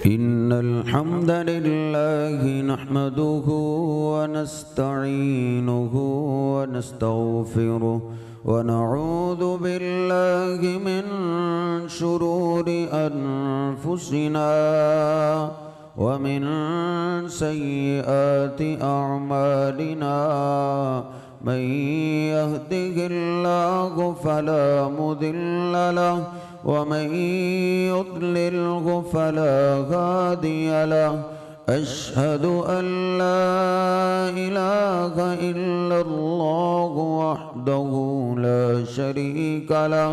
إن الحمد لله نحمده ونستعينه ونستغفره ونعوذ بالله من شرور أنفسنا ومن سيئات أعمالنا من يهده الله فلا مضل له ومن يضلله فلا هادي له أشهد أن لا إله إلا الله وحده لا شريك له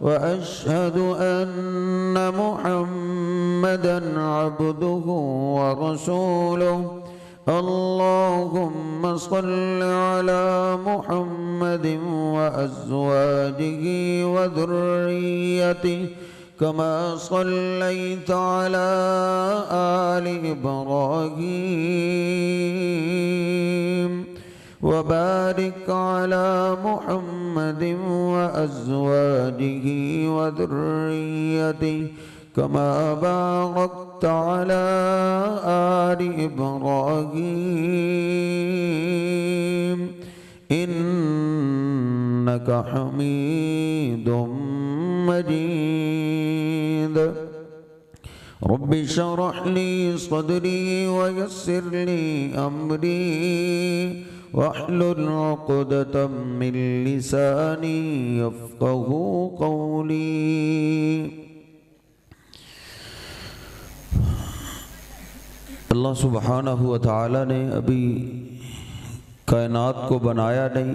وأشهد أن محمدًا عبده ورسوله اللهم صل على محمد وأزواجه وذريته كما صليت على آل إبراهيم وبارك على محمد وأزواجه وذريته كما باركت على آل إبراهيم إنك حميد مجيد رب اشرح لي صدري ويسر لي أمري واحلل عقدة من لساني يفقه قولي اللہ سبحانہ و تعالی نے ابھی کائنات کو بنایا نہیں،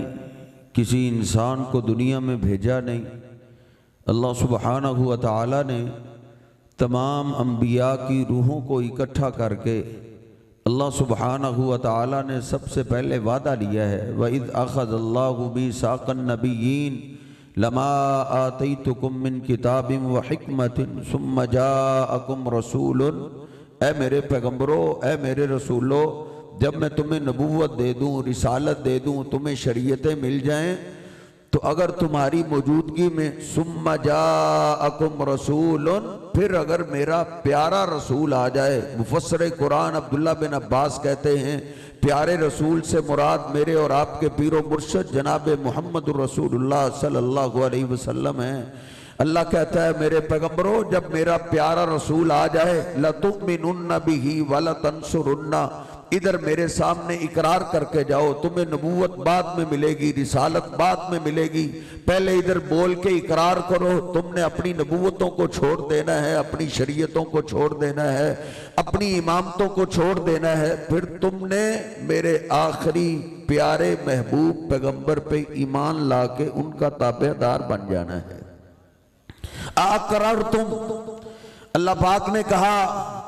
کسی انسان کو دنیا میں بھیجا نہیں۔ اللہ سبحانہ و تعالی نے تمام انبیاء کی روحوں کو اکٹھا کر کے اللہ سبحانہ و تعالی نے سب سے پہلے وعدہ لیا ہے وَإِذْ أَخَذَ اللَّهُ مِيثَاقَ النَّبِيِّينَ لَمَا آتَيْتُكُم مِّن كِتَابٍ وَحِكْمَةٍ ثُمَّ جَاءَكُمْ رَسُولٌ اے میرے پیغمبروں، اے میرے رسولوں، جب میں تمہیں نبوت دے دوں، رسالت دے دوں، تمہیں شریعتیں مل جائیں، تو اگر تمہاری موجودگی میں ثم جاءکم رسول، پھر اگر میرا پیارا رسول آ جائے۔ مفسر قرآن عبداللہ بن عباس کہتے ہیں پیارے رسول سے مراد میرے اور آپ کے پیر و مرشد جناب محمد رسول اللہ صلی اللہ علیہ وسلم ہیں۔ اللہ کہتا ہے میرے پیغمبروں، جب میرا پیارا رسول آ جائے لَتُؤْمِنُنَّ بِهِ وَلَتَنْصُرُنَّ، ادھر میرے سامنے اقرار کر کے جاؤ، تمہیں نبوت بعد میں ملے گی، رسالت بعد میں ملے گی، پہلے ادھر بول کے اقرار کرو تم نے اپنی نبوتوں کو چھوڑ دینا ہے، اپنی شریعتوں کو چھوڑ دینا ہے، اپنی امامتوں کو چھوڑ دینا ہے، پھر تم نے میرے آخری پیارے محبوب پیغمبر پہ ایمان لا کے ان کا تابع دار بن جانا ہے۔ اقررتم، اللہ پاک نے کہا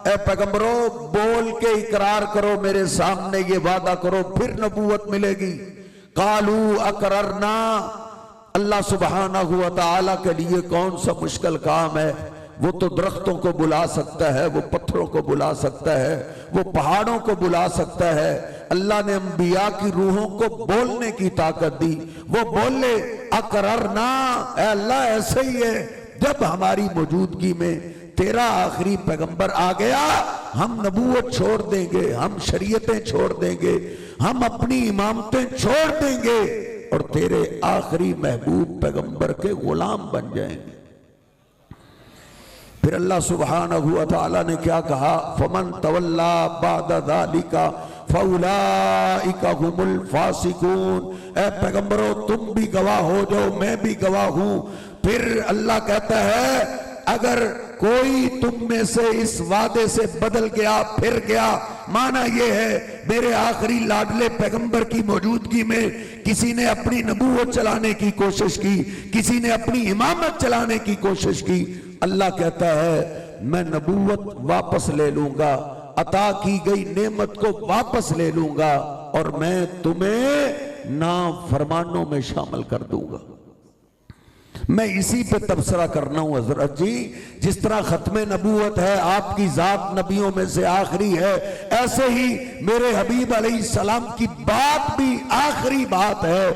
اے پیغمبروں بول کے اقرار کرو، میرے سامنے یہ وعدہ کرو، پھر نبوت ملے گی۔ قالوا اقررنا، اللہ سبحانہ و تعالیٰ کے لیے کون سا مشکل کام ہے؟ وہ تو درختوں کو بلا سکتا ہے، وہ پتھروں کو بلا سکتا ہے، وہ پہاڑوں کو بلا سکتا ہے۔ اللہ نے انبیاء کی روحوں کو بولنے کی طاقت دی، وہ بولے اقررنا، اے اللہ ایسے ہی ہے، جب ہماری موجودگی میں تیرا آخری پیغمبر آ گیا ہم نبوت چھوڑ دیں گے، ہم شریعتیں چھوڑ دیں گے، ہم اپنی امامتیں چھوڑ دیں گے اور تیرے آخری محبوب پیغمبر کے غلام بن جائیں گے۔ پھر اللہ سبحانہ و تعالی نے کیا کہا؟ فَمَن تَوَلَّا بَعْدَ ذَلِكَ فَأُولَئِكَ هُمُ الْفَاسِقُونَ، اے پیغمبروں تم بھی گواہ ہو جاؤ، میں بھی گواہ ہوں۔ پھر اللہ کہتا ہے اگر کوئی تم میں سے اس وعدے سے بدل گیا، پھر گیا، معنی یہ ہے میرے آخری لاڈلے پیغمبر کی موجودگی میں کسی نے اپنی نبوت چلانے کی کوشش کی، کسی نے اپنی امامت چلانے کی کوشش کی، اللہ کہتا ہے میں نبوت واپس لے لوں گا، عطا کی گئی نعمت کو واپس لے لوں گا اور میں تمہیں نافرمانوں میں شامل کر دوں گا۔ میں اسی پہ تبصرہ کرنا ہوں حضرت جی، جس طرح ختم نبوت ہے آپ کی ذات نبیوں میں سے آخری ہے، ایسے ہی میرے حبیب علیہ السلام کی بات بھی آخری بات ہے،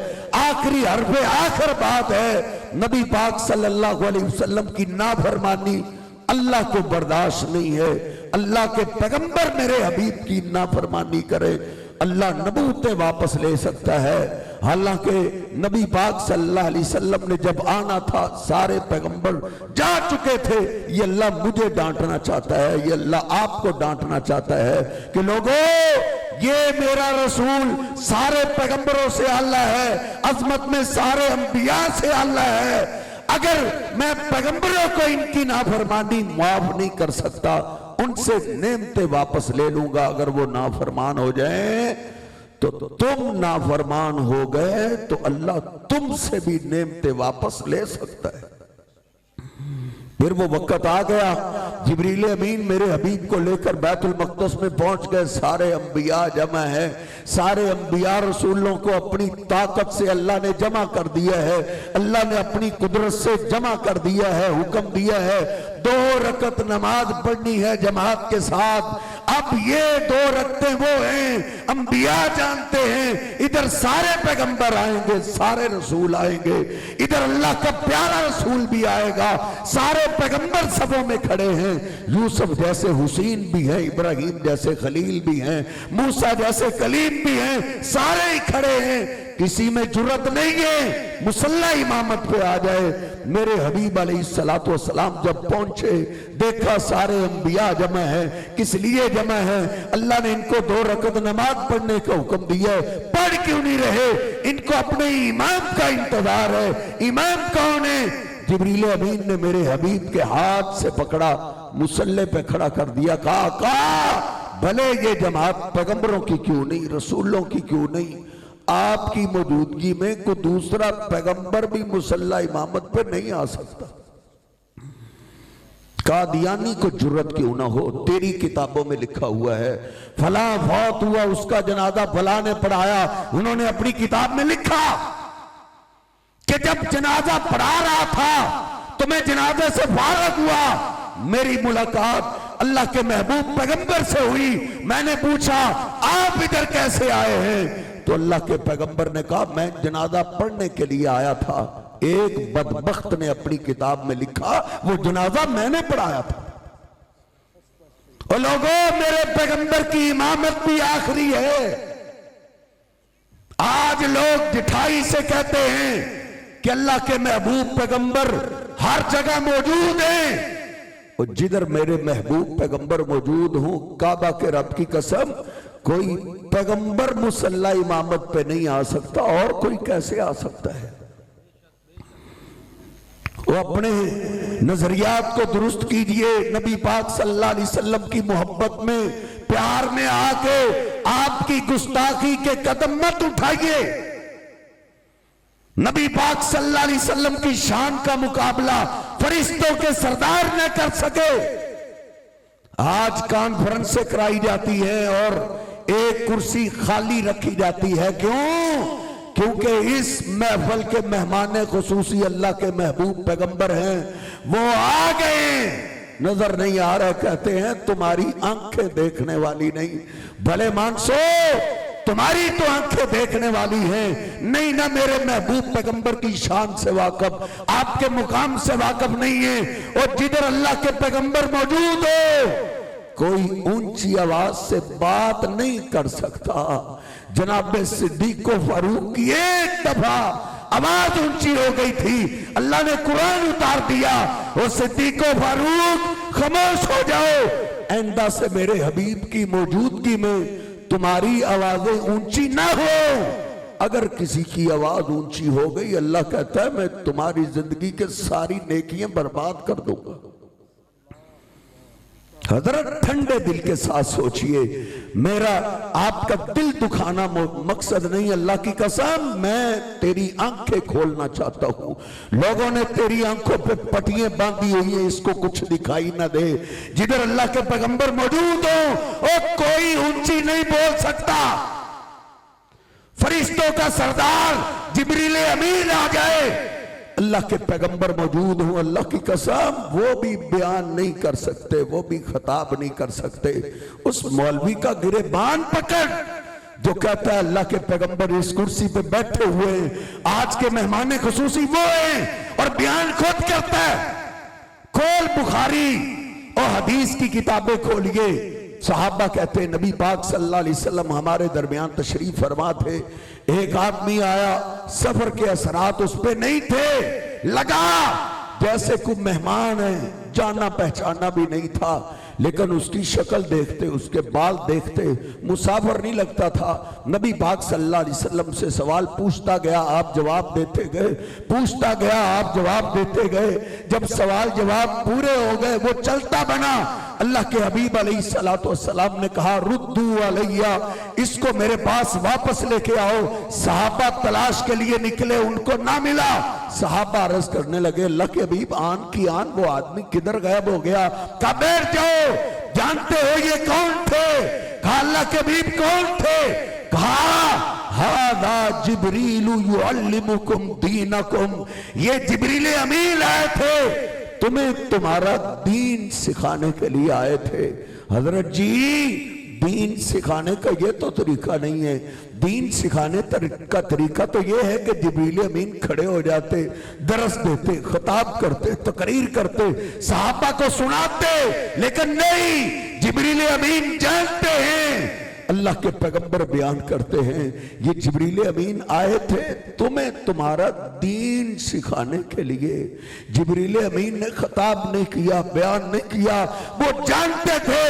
آخری حرف آخر بات ہے۔ نبی پاک صلی اللہ علیہ وسلم کی نافرمانی اللہ کو برداشت نہیں ہے، اللہ کے پیغمبر میرے حبیب کی نافرمانی کرے اللہ نبوتیں واپس لے سکتا ہے۔ حالانکہ نبی پاک صلی اللہ علیہ وسلم نے جب آنا تھا سارے پیغمبر جا چکے تھے، یہ اللہ مجھے ڈانٹنا چاہتا ہے، یہ اللہ آپ کو ڈانٹنا چاہتا ہے کہ لوگوں یہ میرا رسول سارے پیغمبروں سے اعلیٰ ہے، عظمت میں سارے انبیاء سے اعلیٰ ہے، اگر میں پیغمبروں کو ان کی نافرمانی معاف نہیں کر سکتا ان سے نعمتیں واپس لے لوں گا، اگر وہ نافرمان ہو جائیں تو تم نافرمان ہو گئے تو اللہ تم سے بھی نعمتیں واپس لے سکتا ہے۔ پھر وہ وقت آ گیا، جبریل امین میرے حبیب کو لے کر بیت المقدس میں پہنچ گئے، سارے انبیاء جمع ہیں، سارے انبیاء رسولوں کو اپنی طاقت سے اللہ نے جمع کر دیا ہے، اللہ نے اپنی قدرت سے جمع کر دیا ہے، حکم دیا ہے 2 رکعت نماز پڑھنی ہے جماعت کے ساتھ۔ اب یہ 2 رکعتیں وہ ہیں انبیاء جانتے ہیں، ادھر سارے پیغمبر آئیں گے، سارے رسول آئیں گے، ادھر اللہ کا پیارا رسول بھی آئے گا، سارے پیغمبر صفوں میں کھڑے ہیں، یوسف جیسے حسین بھی ہیں، ابراہیم جیسے خلیل بھی ہیں، موسیٰ جیسے کلیم بھی ہیں، سارے ہی کھڑے ہیں، کسی میں جرت نہیں ہے مصلی امامت پہ آ جائے۔ میرے حبیب علیہ السلام جب پہنچے دیکھا سارے انبیاء جمع ہیں، کس لیے جمع ہیں؟ اللہ نے ان کو 2 رکعت نماز پڑھنے کا حکم دیا ہے، پڑھ کیوں نہیں رہے؟ ان کو اپنے امام کا انتظار ہے۔ امام کون ہے؟ جبریل امین نے میرے حبیب کے ہاتھ سے پکڑا، مصلی پہ کھڑا کر دیا، کہا بھلے یہ جماعت پیغمبروں کی کیوں نہیں، رسولوں کی کیوں نہیں، آپ کی موجودگی میں کوئی دوسرا پیغمبر بھی مصلی امامت پہ نہیں آ سکتا۔ قادیانی کو جرت کیوں نہ ہو، تیری کتابوں میں لکھا ہوا ہے فلاں فوت ہوا، اس کا جنازہ فلاں نے پڑھایا، انہوں نے اپنی کتاب میں لکھا کہ جب جنازہ پڑھا رہا تھا تو میں جنازے سے فارغ ہوا، میری ملاقات اللہ کے محبوب پیغمبر سے ہوئی، میں نے پوچھا آپ ادھر کیسے آئے ہیں؟ تو اللہ کے پیغمبر نے کہا میں جنازہ پڑھنے کے لیے آیا تھا۔ ایک بدبخت نے اپنی کتاب میں لکھا وہ جنازہ میں نے پڑھایا تھا۔ اور لوگوں میرے پیغمبر کی امامت بھی آخری ہے۔ آج لوگ جٹھائی سے کہتے ہیں کہ اللہ کے محبوب پیغمبر ہر جگہ موجود ہیں، اور جدھر میرے محبوب پیغمبر موجود ہوں کعبہ کے رب کی قسم کوئی پیغمبر مصلی امامت پہ نہیں آ سکتا، اور کوئی کیسے آ سکتا ہے؟ وہ اپنے نظریات کو درست کیجئے، نبی پاک صلی اللہ علیہ وسلم کی محبت میں پیار میں آ کے آپ کی گستاخی کے قدم مت اٹھائیے۔ نبی پاک صلی اللہ علیہ وسلم کی شان کا مقابلہ فرشتوں کے سردار نہ کر سکے۔ آج کانفرنسیں کرائی جاتی ہیں اور ایک کرسی خالی رکھی جاتی ہے، کیوں؟ کیونکہ اس محفل کے مہمان خصوصی اللہ کے محبوب پیغمبر ہیں، وہ آ گئے، نظر نہیں آ رہا، کہتے ہیں تمہاری آنکھیں دیکھنے والی نہیں۔ بھلے مانسو تمہاری تو آنکھیں دیکھنے والی ہیں، نہیں نہ میرے محبوب پیغمبر کی شان سے واقف، آپ کے مقام سے واقف نہیں ہیں۔ اور جدھر اللہ کے پیغمبر موجود ہو کوئی اونچی آواز سے بات نہیں کر سکتا۔ جناب صدیق و فاروق کی ایک دفعہ آواز اونچی ہو گئی تھی، اللہ نے قرآن اتار دیا، اور صدیق و فاروق خاموش ہو جاؤ، آئندہ سے میرے حبیب کی موجودگی میں تمہاری آوازیں اونچی نہ ہو۔ اگر کسی کی آواز اونچی ہو گئی اللہ کہتا ہے میں تمہاری زندگی کے ساری نیکیاں برباد کر دوں گا۔ حضرت ٹھنڈے دل کے ساتھ سوچئے، میرا آپ کا دل دکھانا مقصد نہیں، اللہ کی قسم میں تیری آنکھیں کھولنا چاہتا ہوں۔ لوگوں نے تیری آنکھوں پہ پٹیاں باندھی ہوئی ہیں، اس کو کچھ دکھائی نہ دے۔ جدھر اللہ کے پیغمبر موجود ہو اور کوئی اونچی نہیں بول سکتا۔ فرشتوں کا سردار جبریل امین آ جائے اللہ کے پیغمبر موجود ہوں، اللہ کی قسم وہ بھی بیان نہیں کر سکتے، وہ بھی خطاب نہیں کر سکتے۔ اس مولوی کا گریبان پکڑ جو کہتا ہے اللہ کے پیغمبر اس کرسی پہ بیٹھے ہوئے ہیں، آج کے مہمان خصوصی وہ ہیں، اور بیان خود کرتا ہے۔ کھول بخاری اور حدیث کی کتابیں کھولیے، صحابہ کہتے ہیں نبی پاک صلی اللہ علیہ وسلم ہمارے درمیان تشریف فرما تھے، ایک آدمی آیا، سفر کے اثرات اس پہ نہیں تھے، لگا جیسے کوئی مہمان ہے، جانا پہچانا بھی نہیں تھا، لیکن اس کی شکل دیکھتے، اس کے بال دیکھتے مسافر نہیں لگتا تھا۔ نبی پاک صلی اللہ علیہ وسلم سے سوال پوچھتا گیا، آپ جواب دیتے گئے، پوچھتا گیا، آپ جواب دیتے گئے۔ جب سوال جواب پورے ہو گئے وہ چلتا بنا، اللہ کے حبیب علیہ السلام نے کہا ردو علیہ، اس کو میرے پاس واپس لے کے آؤ۔ صحابہ تلاش کے لیے نکلے، ان کو نہ ملا۔ صحابہ عرض کرنے لگے اللہ کے حبیب آن کی آن وہ آدمی کدھر غائب ہو گیا؟ کہا بیٹھ جاؤ، جانتے ہو یہ کون تھے؟ کہا اللہ کے حبیب کون تھے؟ کہا ہذا جبریل یعلمکم دینکم، یہ جبریل امین آئے تھے، تمہیں تمہارا دین سکھانے کے لیے آئے تھے۔ حضرت جی دین سکھانے کا یہ تو طریقہ نہیں ہے، دین سکھانے کا طریقہ تو یہ ہے کہ جبریل امین کھڑے ہو جاتے، درس دیتے، خطاب کرتے، تقریر کرتے، صحابہ کو سناتے، لیکن نہیں، جبریل امین جانتے ہیں، اللہ کے پیغمبر بیان کرتے ہیں یہ جبریل امین آئے تھے تمہیں تمہارا دین سکھانے کے لیے۔ جبریل امین نے خطاب نہیں کیا، بیان نہیں کیا، وہ جانتے تھے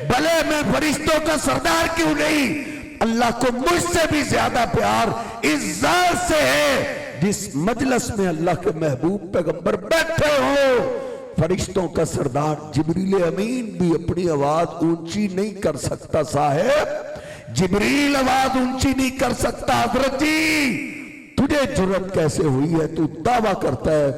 بھلے میں فرشتوں کا سردار کیوں نہیں، اللہ کو مجھ سے بھی زیادہ پیار اس ذات سے ہے جس مجلس میں اللہ کے محبوب پیغمبر بیٹھے ہو۔ فرشتوں کا سردار جبریل امین بھی اپنی آواز اونچی نہیں کر سکتا، صاحب جبریل آواز اونچی نہیں کر سکتا۔ حضرت جی تجھے جرت کیسے ہوئی ہے، تو دعویٰ کرتا ہے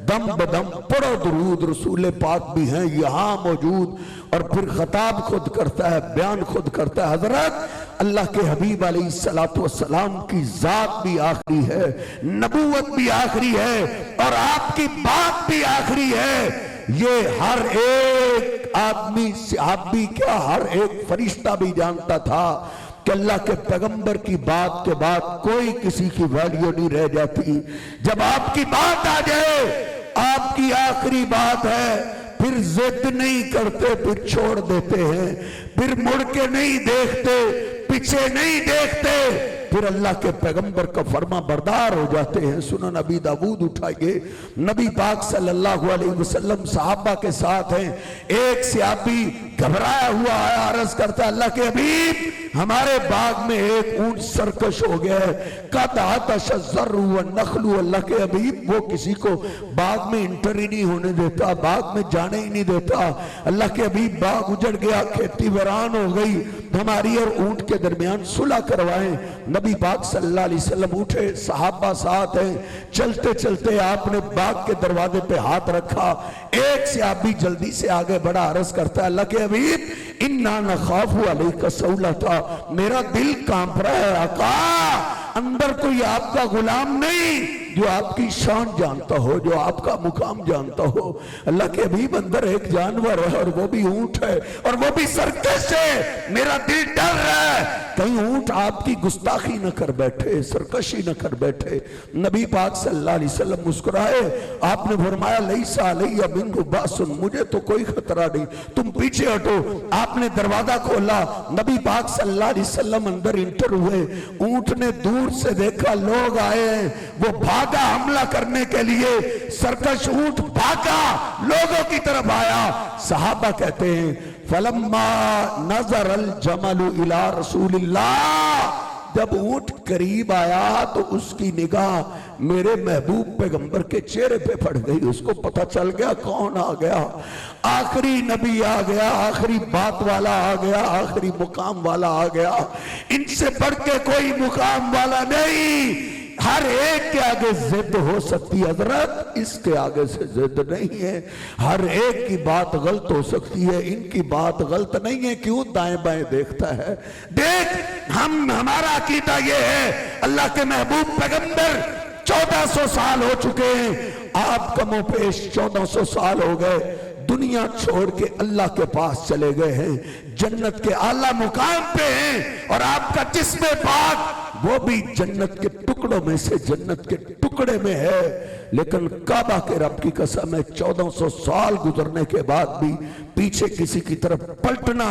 دم بدم پڑھو درود، رسول پاک بھی ہیں یہاں موجود، اور پھر خطاب خود کرتا ہے، بیان خود کرتا ہے۔ حضرت اللہ کے حبیب علیہ السلام کی ذات بھی آخری ہے، نبوت بھی آخری ہے، اور آپ کی بات بھی آخری ہے۔ یہ ہر ایک آدمی صحابی کیا ہر ایک فرشتہ بھی جانتا تھا کہ اللہ کے پیغمبر کی بات کے بعد کوئی کسی کی ویلیو نہیں رہ جاتی۔ جب آپ کی بات آ جائے، آپ کی آخری بات ہے، پھر ضد نہیں کرتے، پھر چھوڑ دیتے ہیں، پھر مڑ کے نہیں دیکھتے، پیچھے نہیں دیکھتے، پھر اللہ کے پیغمبر کا فرما بردار ہو جاتے ہیں۔ سنن نبی داؤد اٹھائیے، نبی پاک صلی اللہ علیہ وسلم صحابہ کے ساتھ ہیں، ایک صحابی گھبرایا ہوا آیا، عرض کرتا اللہ کے حبیب ہمارے باغ میں ایک اونٹ سرکش ہو گیا ہے، قد عطش الزرع والنخل، اللہ کے حبیب وہ کسی کو باغ میں انٹر ہی نہیں ہونے دیتا، باغ میں جانے ہی نہیں دیتا۔ اللہ کے حبیب باغ اجڑ گیا، کھیتی ویران ہو گئی، ہماری اور اونٹ کے درمیان صلح کروائیں۔ نبی پاک صلی اللہ علیہ وسلم اٹھے، صحابہ ساتھ ہیں، چلتے چلتے آپ نے باغ کے دروازے پہ ہاتھ رکھا، ایک صحابی جلدی سے آگے بڑا، عرض کرتا ہے اللہ کے حبیب انا نخاف علیک سولتا، میرا دل کانپ رہا ہے آقا، اندر کوئی آپ کا غلام نہیں جو آپ کی شان جانتا ہو، جو آپ کا مقام جانتا ہو۔ اللہ کے حبیب اندر ایک جانور ہے اور وہ بھی اونٹ ہے اور وہ بھی سرکش ہے، میرا دل ڈر رہا ہے کہیں اونٹ آپ کی گستاخی نہ کر بیٹھے، سرکشی نہ کر بیٹھے۔ نبی پاک صلی اللہ علیہ وسلم مسکرائے، آپ نے فرمایا لیس علیہ منہ باس، مجھے تو کوئی خطرہ نہیں، تم پیچھے ہٹو۔ آپ نے دروازہ کھولا، نبی پاک صلی اللہ علیہ وسلم اندر انٹر ہوئے، اونٹ نے دور سے دیکھا لوگ آئے ہیں، وہ بھاگا حملہ کرنے کے لیے، سرکش اونٹ بھاگا لوگوں کی طرف آیا۔ صحابہ کہتے ہیں فلما نظر الجمل الى رسول اللہ، جب اونٹ قریب آیا تو اس کی نگاہ میرے محبوب پیغمبر کے چہرے پہ پڑ گئی، اس کو پتہ چل گیا کون آ گیا، آخری نبی آ گیا، آخری بات والا آ گیا، آخری مقام والا آ گیا، ان سے بڑھ کے کوئی مقام والا نہیں۔ ہر ایک کے آگے ضد ہو سکتی ہے حضرت، اس کے آگے سے ضد نہیں ہے، ہر ایک کی بات غلط ہو سکتی ہے، ان کی بات غلط نہیں ہے، کیوں دائیں بائیں دیکھتا ہے؟ دیکھ ہمارا عقیدہ یہ ہے، اللہ کے محبوب پیغمبر 1400 سال ہو چکے ہیں، آپ کمو پیش 1400 سال ہو گئے دنیا چھوڑ کے اللہ کے پاس چلے گئے ہیں، جنت کے اعلیٰ مقام پہ ہیں، اور آپ کا جسم پاک وہ بھی جنت کے ٹکڑوں میں سے جنت کے ٹکڑے میں ہے، لیکن کعبہ کے رب کی قسم ہے 1400 سال گزرنے کے بعد بھی پیچھے کسی کی طرف پلٹنا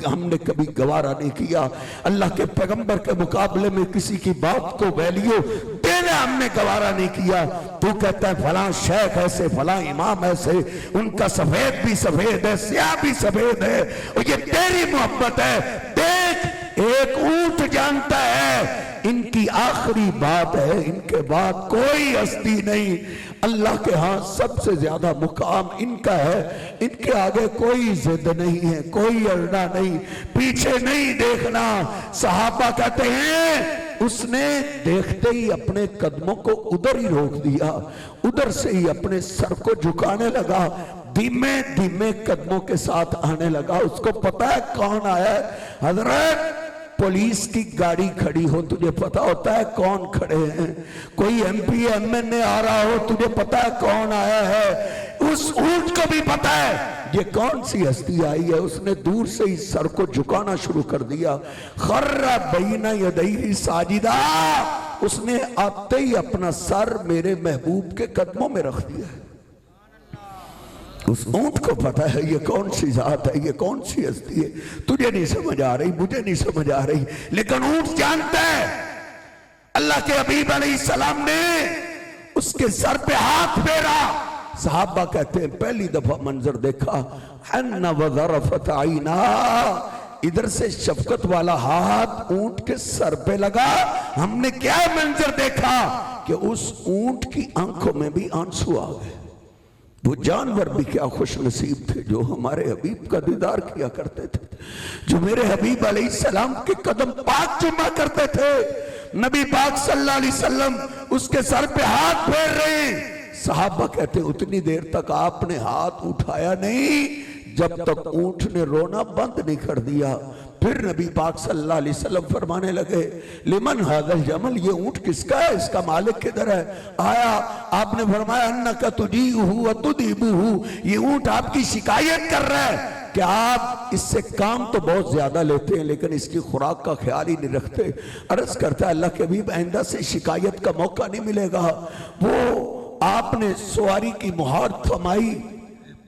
ہم نے کبھی گوارا نہیں کیا، اللہ کے پیغمبر کے مقابلے میں کسی کی بات کو ویلیو دینا ہم نے گوارا نہیں کیا۔ تو کہتا ہے فلاں شیخ ایسے، فلاں امام ایسے، ان کا سفید بھی سفید ہے، سیاہ بھی سفید ہے، اور یہ تیری محبت ہے۔ دیکھ ایک اونٹ جانتا ہے ان کی آخری بات ہے، ان کے بعد کوئی ہستی نہیں، اللہ کے ہاں سب سے زیادہ مقام ان کا ہے، ان کے آگے کوئی ضد نہیں ہے، کوئی اڑنا نہیں، پیچھے نہیں دیکھنا۔ صحابہ کہتے ہیں اس نے دیکھتے ہی اپنے قدموں کو ادھر ہی روک دیا، ادھر سے ہی اپنے سر کو جھکانے لگا، دھیمے دھیمے قدموں کے ساتھ آنے لگا۔ اس کو پتا ہے کون آیا ہے؟ حضرت پولیس کی گاڑی کھڑی ہو تجھے پتا ہوتا ہے کون کھڑے ہیں، کوئی ایم پی ایم این اے آ رہا ہو تجھے پتا ہے کون آیا ہے، اس اونٹ کو بھی پتا ہے یہ کون سی ہستی آئی ہے۔ اس نے دور سے ہی سر کو جھکانا شروع کر دیا، خر بین یدیہ ساجدہ، اس نے آتے ہی اپنا سر میرے محبوب کے قدموں میں رکھ دیا۔ اس اونٹ کو پتا ہے یہ کون سی ذات ہے، یہ کون سی ہستی ہے، تجھے نہیں سمجھ آ رہی، مجھے نہیں سمجھ آ رہی، لیکن اونٹ جانتا ہے۔ اللہ کے حبیب علیہ السلام نے اس کے سر پہ ہاتھ پھیرا۔ صحابہ کہتے ہیں پہلی دفعہ منظر دیکھا، حن وظرفت عینا، ادھر سے شفقت والا ہاتھ اونٹ کے سر پہ لگا۔ ہم نے کیا منظر دیکھا کہ اس اونٹ کی آنکھوں میں بھی آنسو آ گئے۔ وہ جانور بھی کیا خوش نصیب تھے جو ہمارے حبیب کا دیدار کیا کرتے تھے، جو میرے حبیب علیہ السلام کے قدم پاک چوما کرتے تھے۔ نبی پاک صلی اللہ علیہ وسلم اس کے سر پہ ہاتھ پھیر رہے ہیں۔ صحابہ کہتے ہیں اتنی دیر تک آپ نے ہاتھ اٹھایا نہیں جب تک اونٹ نے رونا بند نہیں کر دیا۔ پھر نبی پاک صلی اللہ علیہ وسلم فرمانے لگے لمن ھذا الجمل، یہ اونٹ کس کا ہے، اس کا مالک کدھر ہے؟ آیا آپ نے فرمایا انک تجیئہ وتدیبہ، یہ اونٹ آپ کی شکایت کر رہا ہے کہ آپ اس سے کام تو بہت زیادہ لیتے ہیں لیکن اس کی خوراک کا خیال ہی نہیں رکھتے۔ عرض کرتا ہے اللہ کے حبیب آئندہ سے شکایت کا موقع نہیں ملے گا۔ وہ آپ نے سواری کی مہار تھمائی،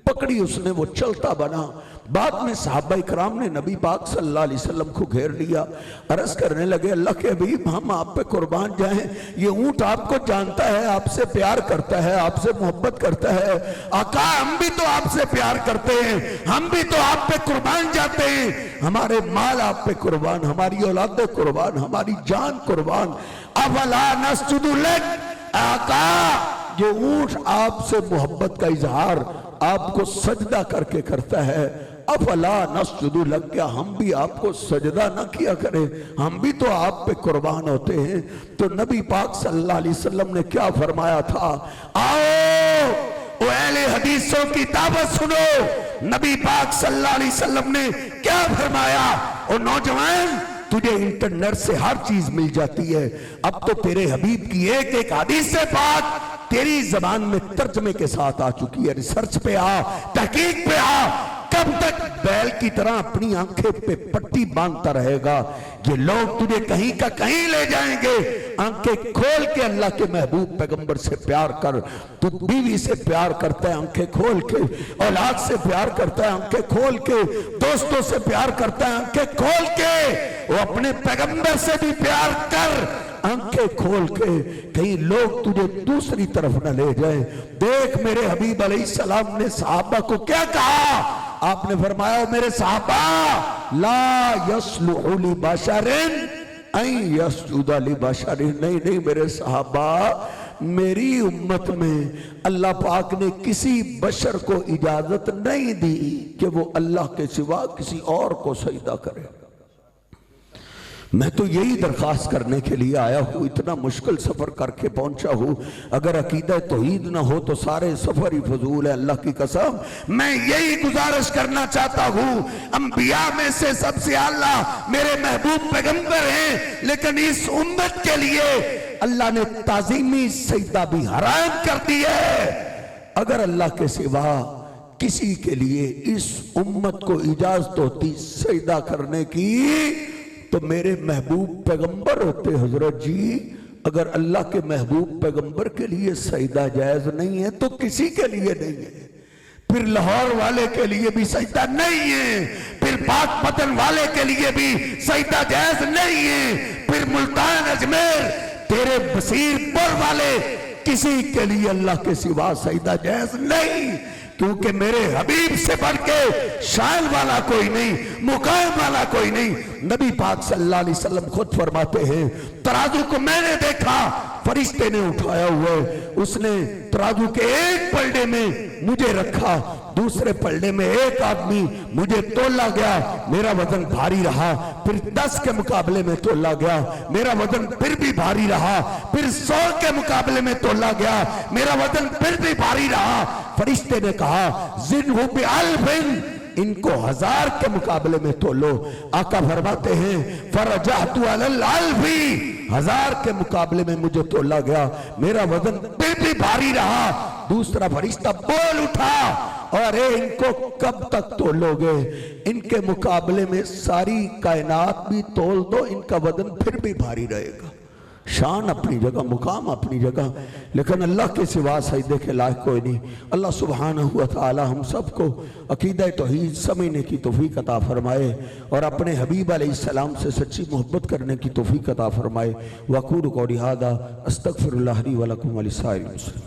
پکڑی اس نے، وہ چلتا بنا۔ بعد میں صحابہ اکرام نے نبی پاک صلی اللہ علیہ وسلم کو گھیر لیا، عرض کرنے لگے اللہ کے حبیب ہم آپ پہ قربان جائیں، یہ اونٹ آپ کو جانتا ہے، آپ سے پیار کرتا ہے، آپ سے محبت کرتا ہے۔ آقا ہم بھی تو آپ سے پیار کرتے ہیں، ہم بھی تو آپ پہ قربان جاتے ہیں، ہمارے مال آپ پہ قربان، ہماری اولادیں قربان، ہماری جان قربان۔ افلا نسجد لک، آقا یہ اونٹ آپ سے محبت کا اظہار آپ کو سجدہ کر کے کرتا ہے، افلا نسجد لک، کیا ہم بھی آپ کو سجدہ نہ کیا کریں، ہم بھی تو آپ پہ قربان ہوتے ہیں۔ تو نبی پاک صلی اللہ علیہ وسلم نے کیا فرمایا تھا؟ آؤ او اہل حدیثوں کی دعوت سنو، نبی پاک صلی اللہ علیہ وسلم نے کیا فرمایا؟ اور نوجوان تجھے انٹرنیٹ سے ہر چیز مل جاتی ہے، اب تو تیرے حبیب کی ایک ایک حدیث پاک تیری زبان میں ترجمے کے ساتھ آ چکی ہے۔ ریسرچ پہ آ، تحقیق پہ آ، کب تک بیل کی طرح اپنی آنکھیں پہ پٹی باندھتا رہے گا؟ یہ لوگ تجھے کہیں کا کہیں لے جائیں گے۔ آنکھیں کھول کے اللہ کے محبوب پیغمبر سے پیار کر، تو بیوی سے پیار کرتا ہے آنکھیں کھول کے، اولاد سے پیار کرتا ہے آنکھیں کھول کے، دوستوں سے پیار کرتا ہے آنکھیں کھول کے، وہ اپنے پیغمبر سے بھی پیار کر آنکھیں کھول کے، کہیں لوگ تجھے دوسری طرف نہ لے جائیں۔ دیکھ میرے حبیب علیہ السلام نے صحابہ کو کیا کہا؟ آپ نے فرمایا میرے صحابہ لا یصلح لبشر ان یسجد لبشر، نہیں میرے صحابہ، میری امت میں اللہ پاک نے کسی بشر کو اجازت نہیں دی کہ وہ اللہ کے سوا کسی اور کو سجدہ کرے۔ میں تو یہی درخواست کرنے کے لیے آیا ہوں، اتنا مشکل سفر کر کے پہنچا ہوں، اگر عقیدہ توحید نہ ہو تو سارے سفر ہی فضول ہے، اللہ کی قسم۔ میں یہی گزارش کرنا چاہتا ہوں، انبیاء میں سے سب سے اعلیٰ میرے محبوب پیغمبر ہیں، لیکن اس امت کے لیے اللہ نے تعظیمی سجدہ بھی حرام کر دیا ہے۔ اگر اللہ کے سوا کسی کے لیے اس امت کو اجازت ہوتی سجدہ کرنے کی تو میرے محبوب پیغمبر ہوتے حضرت جی۔ اگر اللہ کے محبوب پیغمبر کے لیے سجدہ جائز نہیں ہے تو کسی کے لیے نہیں ہے، پھر لاہور والے کے لیے بھی سجدہ نہیں ہے، پھر پاک پتن والے کے لیے بھی سجدہ جائز نہیں ہے، پھر ملتان اجمیر تیرے بصیر پور والے کسی کے لیے اللہ کے سوا سجدہ جائز نہیں، کیونکہ میرے حبیب سے بڑھ کے شان والا کوئی نہیں، مقام والا کوئی نہیں۔ نبی پاک صلی اللہ علیہ وسلم خود فرماتے ہیں ترازو کو میں نے دیکھا، فرشتے نے اٹھایا ہوا ہے، اس نے ترازو کے ایک پلڑے میں مجھے رکھا، دوسرے پلڑے میں ایک آدمی مجھے تولا گیا، میرا وزن بھاری رہا، پھر 10 کے مقابلے میں تولا گیا، میرا وزن پھر بھی بھاری رہا، پھر 100 کے مقابلے میں تولا گیا، میرا وزن پھر بھی بھاری رہا۔ فرشتے نے کہا زنہو بِعَلْفٍ، ان کو 1000 کے مقابلے میں تولو۔ آقا فرماتے ہیں فرجعت علی الالف، 1000 کے مقابلے میں مجھے تولا گیا، میرا وزن پھر بھی بھاری رہا۔ دوسرا فرشتہ بول اٹھا اور ان کو کب تک تولو گے؟ ان کے مقابلے میں ساری کائنات بھی تول دو، ان کا وزن پھر بھی بھاری رہے گا۔ شان اپنی جگہ، مقام اپنی جگہ، لیکن اللہ کے سوا سجدے کے لائق کوئی نہیں۔ اللہ سبحانہ و تعالی ہم سب کو عقیدہ توحید سمجھنے کی توفیق عطا فرمائے اور اپنے حبیب علیہ السلام سے سچی محبت کرنے کی توفیق عطا فرمائے۔ وَأَقُولُ قَوْلِي هَذَا أَسْتَغْفِرُ اللَّهَ لِي وَلَكُمْ وَلِسَائِرِ الْمُسْلِمِينَ۔